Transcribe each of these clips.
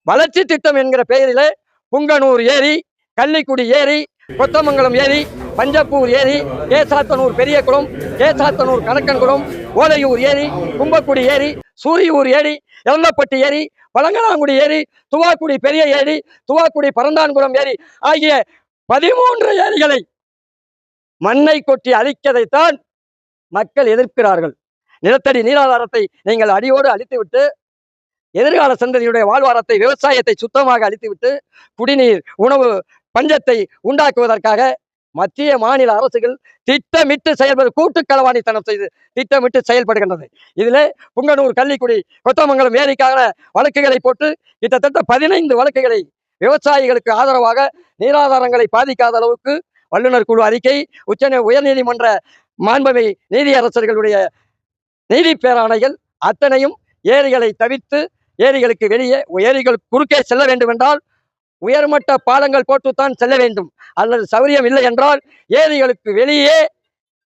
வளர்ச்சி திட்டம் என்கிற பெயரிலே புங்கனூர் ஏரி, கள்ளிக்குடி ஏரி, கொத்தமங்கலம் ஏரி, பஞ்சப்பூர் ஏரி, கேசாத்தனூர் பெரியகுளம், கேசாத்தனூர் கணக்கன்குளம், ஓலையூர் ஏரி, கும்பக்குடி ஏரி, சூரியூர் ஏரி, எல்லப்பட்டி ஏரி, பழங்கனாங்குடி ஏரி, துவாக்குடி பெரிய ஏரி, துவாக்குடி பரந்தான்குளம் ஏரி ஆகிய 13 ஏரிகளை மண்ணை கொட்டி அழிக்கதைத்தான் மக்கள் எதிர்க்கிறார்கள். நிலத்தடி நீராதாரத்தை நீங்கள் அடியோடு அழித்துவிட்டு எதிர்கால சந்ததியுடைய வாழ்வாரத்தை, விவசாயத்தை சுத்தமாக அழித்துவிட்டு குடிநீர், உணவு பஞ்சத்தை உண்டாக்குவதற்காக மத்திய மாநில அரசுகள் திட்டமிட்டு செயல்படு கூட்டு களவாணித்தனம் செய்து திட்டமிட்டு செயல்படுகின்றது. இதிலே புங்கனூர், கள்ளிக்குடி, கொத்தமங்கலம் ஏரிக்கான வழக்குகளை போட்டு கிட்டத்தட்ட 15 வழக்குகளை விவசாயிகளுக்கு ஆதரவாக நீராதாரங்களை பாதிக்காத அளவுக்கு வல்லுநர் குழு அறிக்கை, உயர்நீதிமன்ற மாண்புமை நீதியரசர்களுடைய நீதி பேராணைகள் அத்தனையும் ஏரிகளை தவிர்த்து ஏரிகளுக்கு வெளியே, ஏரிகள் குறுக்கே செல்ல வேண்டும் என்றால் உயர்மட்ட பாலங்கள் போட்டுத்தான் செல்ல வேண்டும். அல்லது சௌரியம் இல்லை என்றால் ஏரிகளுக்கு வெளியே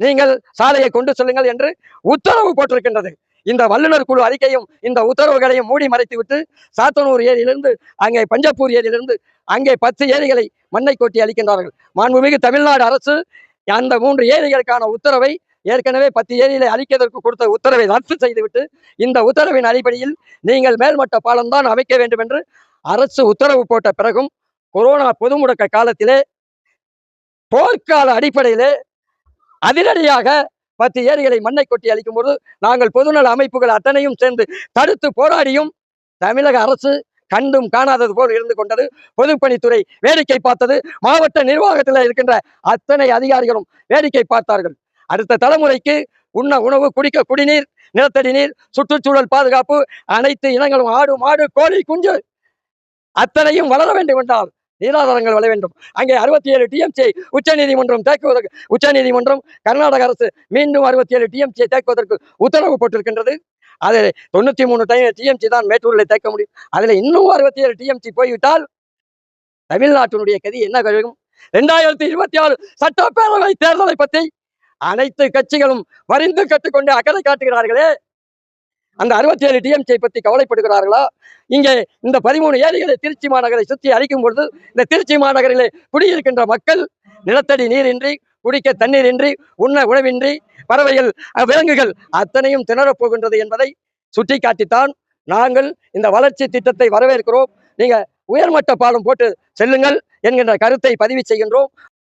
நீங்கள் சாலையை கொண்டு செல்லுங்கள் என்று உத்தரவு போட்டிருக்கின்றது. இந்த வல்லுநர் குழு அறிக்கையும் இந்த உத்தரவுகளையும் மூடி மறைத்துவிட்டு சாத்தனூர் ஏரியிலிருந்து அங்கே பஞ்சப்பூர் ஏரியிலிருந்து அங்கே 10 ஏரிகளை மண்ணை கொட்டி அளிக்கின்றார்கள். மாண்புமிகு தமிழ்நாடு அரசு அந்த 3 ஏரிகளுக்கான உத்தரவை ஏற்கனவே 10 ஏரிகளை அழிப்பதற்கு கொடுத்த உத்தரவை ரத்து செய்துவிட்டு இந்த உத்தரவின் அடிப்படையில் நீங்கள் மேல்மட்ட பாலம்தான் அமைக்க வேண்டும் என்று அரசு உத்தரவு போட்ட பிறகும் கொரோனா பொது முடக்க காலத்திலே போர்க்கால அடிப்படையிலே அதிரடியாக 10 ஏரிகளை மண்ணை கொட்டி அளிக்கும் போது நாங்கள் பொதுநல அமைப்புகள் அத்தனையும் சேர்ந்து தடுத்து போராடியும் தமிழக அரசு கண்டும் காணாதது போல் இருந்து கொண்டது. பொதுப்பணித்துறை வேடிக்கை பார்த்தது. மாவட்ட நிர்வாகத்தில் இருக்கின்ற அத்தனை அதிகாரிகளும் வேடிக்கை பார்த்தார்கள். அடுத்த தலைமுறைக்கு உண்ண உணவு, குடிக்க குடிநீர், நிலத்தடி நீர், சுற்றுச்சூழல் பாதுகாப்பு, அனைத்து இனங்களும் ஆடு, மாடு, கோழி, குஞ்சு அத்தனையும் வளர வேண்டும் என்றால் நீராதாரங்கள் வளர வேண்டும். அங்கே 67 டிஎம்சி உச்சநீதிமன்றம் தேக்குவதற்கு உச்சநீதிமன்றம் கர்நாடக அரசு மீண்டும் 67 டிஎம்சி தேக்குவதற்கு உத்தரவு போட்டிருக்கின்றது. அது 93 டிஎம்சி தான் மேட்டூரில் தேக்க முடியும். அதில் இன்னும் 67 டிஎம்சி போய்விட்டால் தமிழ்நாட்டினுடைய கதி என்ன கழுகும்? 2026 சட்டப்பேரவை தேர்தலை பற்றி அனைத்து கட்சிகளும் வரிந்து கட்டுக்கொண்டு அக்கறை காட்டுகிறார்களே, அந்த 67 டிஎம்சியை பற்றி கவலைப்படுகிறார்களா? இங்கே இந்த 13 ஏரிகளை திருச்சி மாநகரை சுற்றி அழிக்கும் பொழுது இந்த திருச்சி மாநகரிலே குடியிருக்கின்ற மக்கள் நிலத்தடி நீரின்றி, குடிக்க தண்ணீரின்றி, உண்ண உணவின்றி, பறவைகள், விலங்குகள் அத்தனையும் திணறப் போகின்றது என்பதை சுட்டிக்காட்டித்தான் நாங்கள் இந்த வளர்ச்சி திட்டத்தை வரவேற்கிறோம். நீங்க உயர்மட்ட பாலம் போட்டு செல்லுங்கள் என்கின்ற கருத்தை பதிவு செய்கின்றோம்.